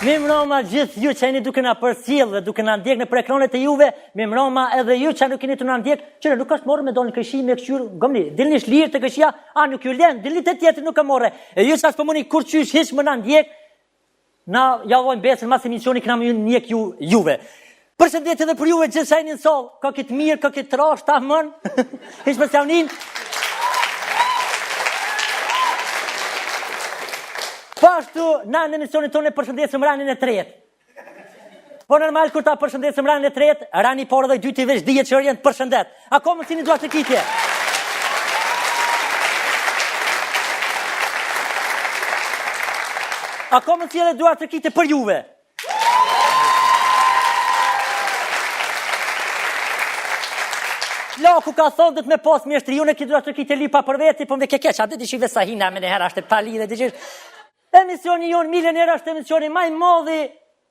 Mi mbroma gjithë ju që jeni duke na përcjell dhe duke na ndjek në ekranet e juve, mi mbroma edhe ju që nuk keni të na ndjek, që nuk është morë me dolën këshi me këshyr, gomni, dilni lirë të këshia, nuk ju lën, dilni të tjetër nuk e morë. E ju që as po muni kur qysh hiç më na ndjek, na javojmë besën mas emisioni që na më ndjek juve. Përshëndetje edhe për juve gjithë sajnë në sallë, ka këtë mirë, ka këtë trash, ta mën, hiç më s'javnin. Pashtu, na në emisionin tonë e përshëndesëm ranin e tretë. Po normal, kur ta përshëndesëm ranin e tretë, rani porë dhe i dyti veç dhije që rjenë të përshëndet. Ako më si një duat të kitje. Ako më si edhe duat të kitje për juve. Laku ka thonë dhe të me pas mjeshtri, unë e ki duat të kitje lipa për veti, po më dhe kekeqa, dhe dishi vesahina me nëherë ashtë pali dhe dishish. Emisioni jonë milioner është emisioni maj modhi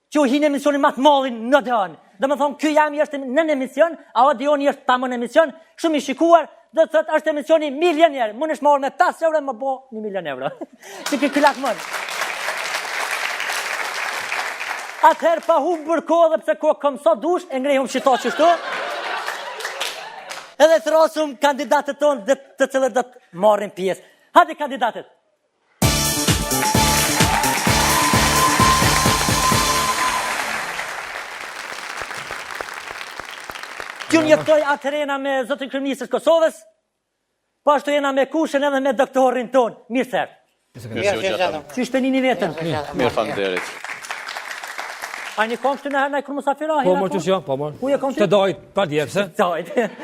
që u hinë emisioni matë modhin në dënë. Dhe më thonë, kjo jam i është në emision, a o dioni është ta më në emision, shumë i shikuar, dhe të thëtë është emisioni milioner. Më nëshë marrë me 5 euro, më bo 1 milion euro. Që ki këllak mënë. Atëherë pa humë bërko dhe pëse ko këmë sot dush, e ngrejhëm shito qështu. Edhe të rosëm kandidatët tonë dhe të cilët dhe të marrin pjesë. Hadi kandidatët. Që njëftoj atërena me Zotin Kryeministër Kosovës, po ashtu jena me Kushën edhe me doktorin tonë. Mirë sërë. Që ishte një vetën? Mirë faleminderit. A një kom shtë në herë në e kërë musafira? Po mërë që shjo, po mërë. Ku je kom shtë? Të dojt, pa djepse.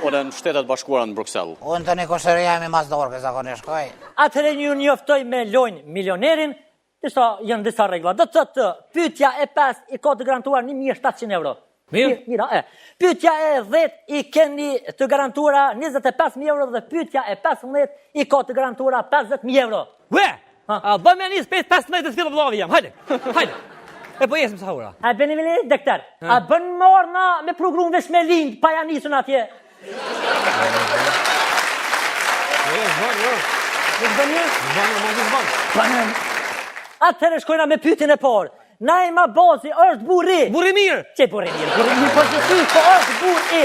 Ode në Shtetet Bashkuara në Bruxelles. Unë të një kosërë jam i mas dorë, kësa konë shkoj. Atëre një njoftoj me lojnë milionerin, janë disa regla. Do të të pyetja e 5 i ka të garantuar 1.700 euro. Mirë. Pyetja e 10 i keni të garantuara 25.000 euro dhe pyetja e 15 i ka të garantuara 50.000 euro. Ue, a bë me njës 15 të fillë vlovi jam, hajde. E po jesim sa ura. A bëni vini, dektar, a bën morë na me programun vesh me lind, pa ja nisën atje. Atëherë shkojna me pyetjen e parë. Naima Bozi është burri. Burri mirë. Që burri mirë? Burri mirë po që po është burri.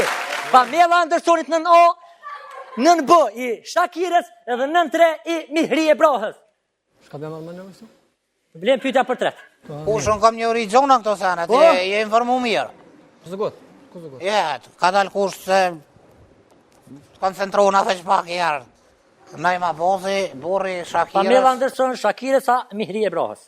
Pamela Andersonit nën O, nën B i Shakires edhe nën 3 i Mihrie Brahës. Shka bëja më në mësë? Vlen pyetja për 3. Kushën kam një origjona këto sanat, je informu mirë. Kusë gotë? Jetë, ka dalë kush se koncentru në theq pak i jarë. Naima Bozi, burri Shakires. Pamela Anderson, Shakires a Mihrie Brahës.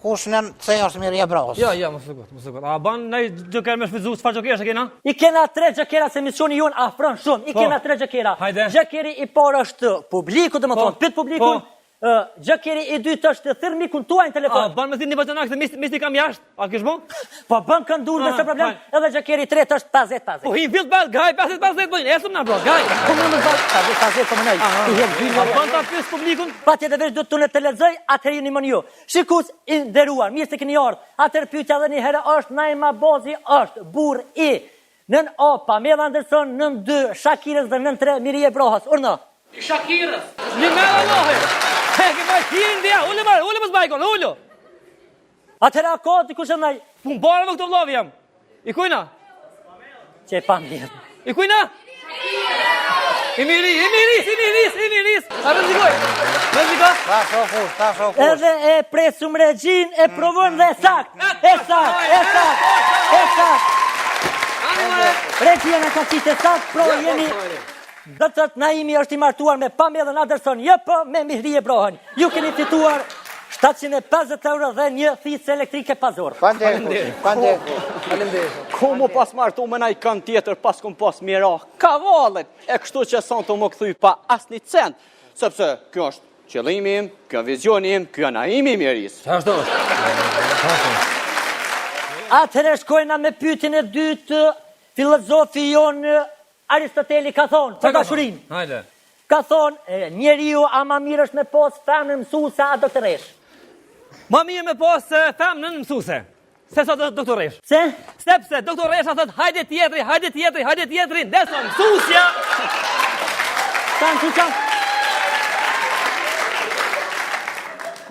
Kush në të është Mihrie Brahës? Ja, më së gotë. A ban, nej gjëker me shvizu, së fa gjëker e kena? I kena 3 gjëkera se emisioni jonë afron shumë. I kena 3 gjëkera. Gjëkeri i parë është publiku, dhe më thonë, pit publikun. Gjëkeri i dytë është thirrmikun tuaj në telefon. A ban me thirrni vazhdanak se misti kam jashtë? A kish bo? Po bën këndur nëse problem. Edhe gjëkeri i tretë është 50-50. Po hin fill ball, gaj 50-50 bëjnë. Esëm na bro, gaj. Po më bën 50-50 po më nej. I hem dy në ban ta pyes publikun. Patjetër veç do të tunë të lexoj, atëherë jeni më ju. Shikues i nderuar, mirë se keni ardhur. Atëherë pyetja edhe një herë është Naima Bozi është burr i nën O Pamela Anderson, nën 2 Shakires dhe nën 3 Mihrie Brahës. Urna. Shakires. Një me Allahi. Ke më hirin dia, ule mos bajkon, ule. Atëra ka ti kush ndaj? Pun bara me këto vllavi jam. I kujna? Çe pam mirë. I kujna? I miris. A rëzikoj? Ta shokush. Edhe e presum regjin, e provon dhe sakt. E sakt. Regjia në ka qitë sakt, pro jeni... Dhe të thëtë Naimi është i martuar me Pamela Anderson, jëpë me Mihrie Brahën. Ju keni fituar 750 euro dhe një thisë elektrike pazor. Faleminderit. Ku mu pas martu me naj kanë tjetër pas kum pas mira kavallet. E kështu që son të më këthuj pa asni cent. Sepse kjo është qëllimi im, kjo vizioni im, kjo Naimi Miris. Ashtu është. Atëherë shkojna me pyetjen e dytë, filozofi jonë Aristoteli ka thonë, për dashurin. Hajde. Ka thonë, njeriu ama mirë është me pas femnën mësuese a doktoresh. Ma mirë me pas femnën mësuese. Se sa doktoresh. Se? Sepse doktoresha thot hajde tjetri, ndesa mësusja.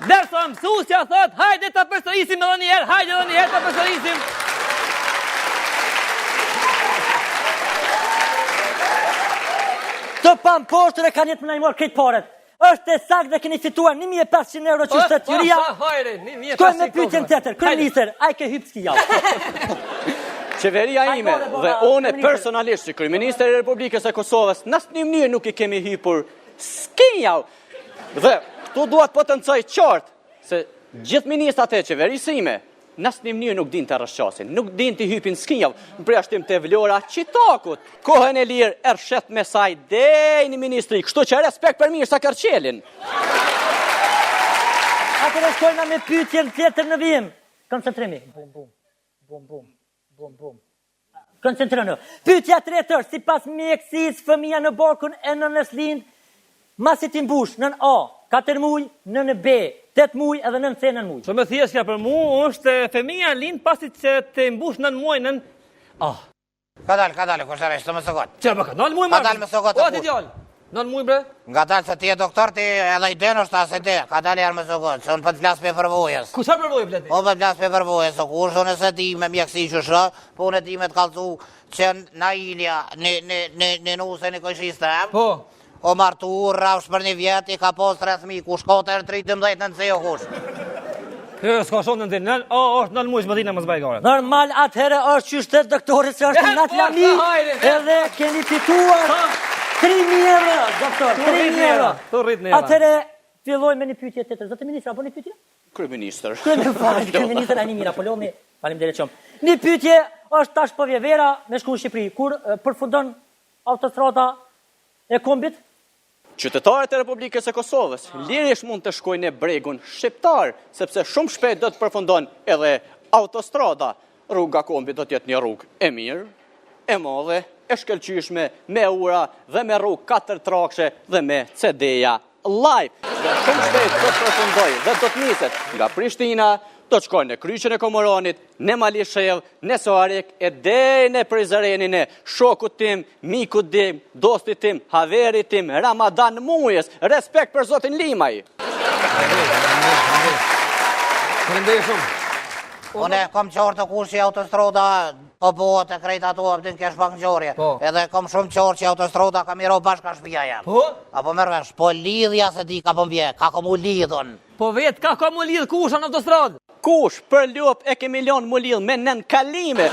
Dersa mësusja thot, hajde ta përsërisim edhe një herë, hajde edhe një herë ta përsërisim. Të pamposhtër e kanë jetë më najmor këtë paret. Është e saktë dhe keni fituar 1.500 euro që shtetëria. Shkojmë me pyetjen tjetër. Kryeministër, ai ke hyp ski javë. Qeveria ime dhe une personalisht si kryeministër e Republikës së Kosovës në asnjë mënyrë nuk I kemi hypur skinjav. Dhe këtu duhet po të ncoj qartë se gjithë ministrat e qeverisë ime në asnjë mënyrë nuk din të rrëshqasin, nuk din të hypin skinjav, në përjashtim të Vlora Qitakut. Kohën e lirë ershet me saj dej një ministri, kështu që respekt për mirë sa Kërqelin. Atëre shkojna me pyetjen tjetër në vijim. Koncentrimi. Bum. Koncentronu. Pyetja e tretë është, sipas mjekësisë, fëmia në barkun e nënës lind, masi ti mbush nën A, 4 muaj, nën B, 8 muaj edhe nën C 9 muaj. Që më thjeshtë për mu është fëmia lind pasi që të mbush nën muaj nën A. Ka dalë, kushteresh, të më sëgot. Që më ka, nën muaj Ka dalë me sëgot të kush. O, ti djallë, nën muaj bre? Nga dalë se ti e doktor, ti edhe I den është asë de. Ka dalë jarë me sëgot, se unë për të flasë për përvojës. Ku qa përvojë, bleti? Unë për të flasë për përvojës, o kush unë se ti me mjekësi që shë, po unë e ti me të kalcu që na ilja, në nuse në këshiste, Po. O martu, rrafsh për një vjet, I ka pos 3 fëmijë, ku shkote 13 në nëse jo kush. Kjo s'ka shumë në nën A është nën muaj mëdhina më zbajgare. Normal atëherë është qyshtet doktorit se është nga Lami edhe keni fituar 3.000 euro, doktor, 3.000 euro. Tu rrit në Atëherë filloj me një pyetje tjetër. Zoti ministër, apo një pyetje? Kryeministër. Kryeministër ani mira, Apoloni, faleminderit shumë. Një pyetje është tash po vje vera me shku në Shqipëri, kur përfundon autostrada e kombit? Qytetarët e Republikës së Kosovës lirisht mund të shkojnë në bregun shqiptar, sepse shumë shpejt do të përfundon edhe autostrada. Rruga kombit do të jetë një rrugë e mirë, e madhe, e shkëlqyeshme, me ura dhe me rrugë 4 trakshe dhe me CD-ja live. Dhe shumë shpejt do të përfundoj dhe do të niset nga Prishtina, do të shkojnë në Kryqin e Komoranit, në Malishev, në Soarek, e deri në Prizrenin e shokut tim, mikut tim, dostit tim, haverit tim, Ramadan Mujës. Respekt për zotin Limaj. Faleminderit shumë. Unë kom qorë të kush që autostrada po bëhet e krejt ato abdin kesh pak në gjorje. Edhe kom shumë qorë që autostrada ka miro bashka shpia jam. Po? Apo mërvesh, po lidhja se di ka po mbje, ka komu lidhën. Po vetë ka mu lidhë kush në autostradë. Kush për lup e kemi lon mu lidh me nën kalime.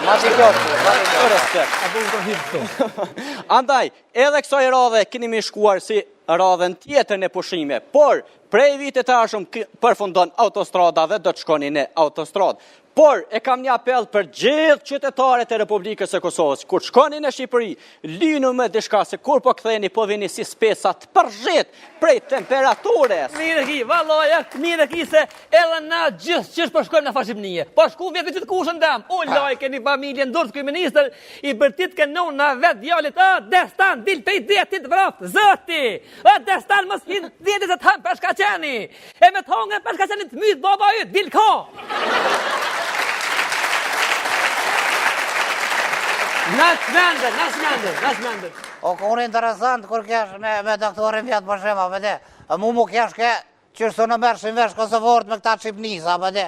Andaj, edhe kësaj radhe keni me shkuar si radhen tjetër në pushime, por prej vitet të ashëm përfundon autostrada dhe do të shkoni në autostradë. Por e kam një apel për gjithë qytetarët e Republikës së Kosovës. Kur shkoni në Shqipëri, lynu me dishka se kur po ktheni po vini si spesat përzhit prej temperaturës. Mire ki, valoja, mire ki se edhe na gjithë qështë po shkojmë në Fashimnije. Po shku vjetë që të kushën dam. O loj, keni familje ndurës këj minister, I bërtit kënon në vetë djallit, destan, dil pej detit vraftë, zëti, destan mos hinë djetit e të hanë peshkaqeni, e me të hongën peshkaqenit mytë baba ytë, dil ka. Nasmender. O, unë interesant, kur kesh me doktorin vjetë për shema, për de. Mu kesh ke, qështë në mërshim vesh Kosovort me këta Qipnisa, për de.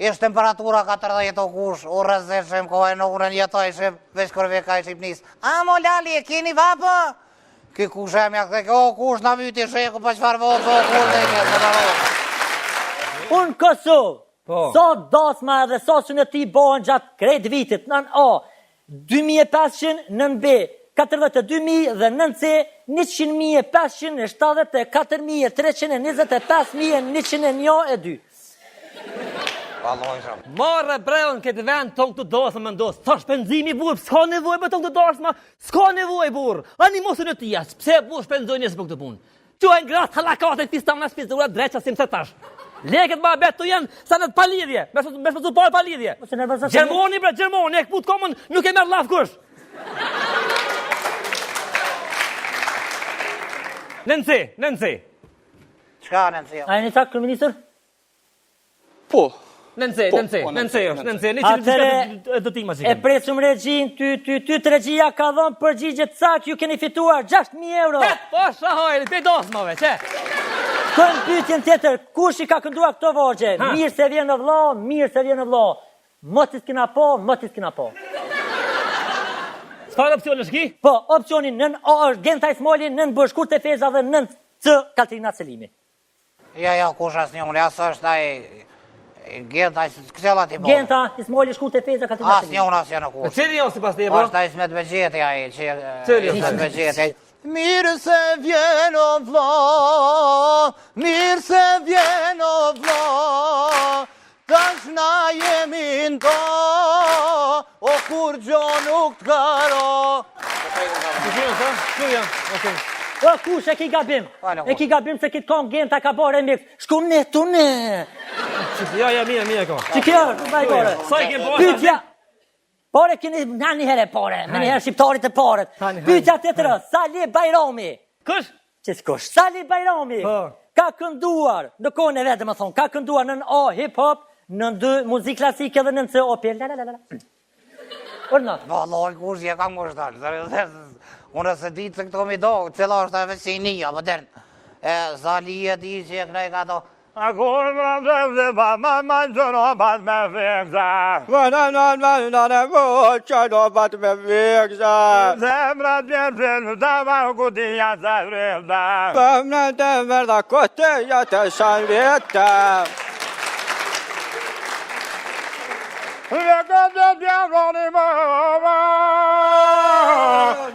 Ishtë temperatura 40 o kush, u rëzishim, kohë në urën jetojshim, veç kur veka I Qipnis. A, mo lali, e keni vapë? Ki kushem, ja këtë, o kush në vyti sheku, për qëfar vopë, o kur dhe i kështë, në marrë. Unë Kosovë, sa dasma edhe sa suneti bohen gjatë krejt vitit, nën A, 2500 nën B, 42.000 dhe nën C, 100.500, 74.300, 25.102. Marë breon këtë vend tonë këtë dasë më ndosë. Sa shpenzimi burë, s'ka nevoj për tonë këtë dasë ma, s'ka nevoj burë. Ani mosë në tia, pse burë shpenzoj njësë për këtë punë. Quajnë gratë halakate fistam në shpizura dreqa si më se tash. Leket ma betë të janë sa në të palidhje, me shpëzu parë palidhje. Gjermoni bre, Gjermoni, e këput komën nuk e merë lafë kush. Nënëci. Qka nënëci? A e një takë, kërëministër? Po. Nënëci, e presum regjin, ty të regjia ka dhënë përgjigjet sak, ju keni fituar 6.000 euro. Po, shahojri, pe dosmave, që? Shkojmë pyetjen tjetër, kush i ka kënduar këto vargje? Mirë se vjen në vlla, mirë se vjen në vlla. Motis kina po, motis kina po. Çfarë opsioni shki? Po, opsioni nën A është Genta Ismaili, nën Bëshkurt e Feza dhe nën C Katrina Selimi. Ja, kush asnjë, unë asë është ai Genta, kësella ti po. Genta Ismaili, Shkurt e Feza, Katrina Asnjë Selimi. unë asnjë në kush. Cili janë sipas teje, po? Është ai Smet Begjeti ai, që Cili është? Smet Begjeti. Mirë se vjen o vlla, mirë se vjen o vlla, tash na jemi në to, o kur gjo nuk t'karo. Ku janë? Okej. O, kush e ki gabim? E ki gabim se kitë kong Genta ka bërë e mix. Shku ne, tu ne. Ja, mia ka. Që kjo, vaj bërë. Sa i ke bërë? Pyetja. Pore keni na një herë pore, me një herë shqiptarit e paret. Pyetja tjetër, Sali Bajrami. Kush? Qëskush, Sali Bajrami ka kënduar, në kohën e vetë më thonë, ka kënduar nën A hip-hop, nën D muzikë klasike dhe nën C opel. Orna. Vallai kush je kam kushtar. Unë se di se këto mi do, cila është e vesinia modern. Sali e di që e kënaj ka to. Akur më ma gjëno bat me fikza. Bat me fikza. Zemrat bjerën të varë kutia të rrëlda. Pëmnë të verda kutia të shanvita. Dhe këtë bjerën i më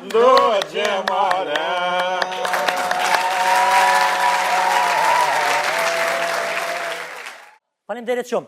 Do që mare. Faleminderit shumë.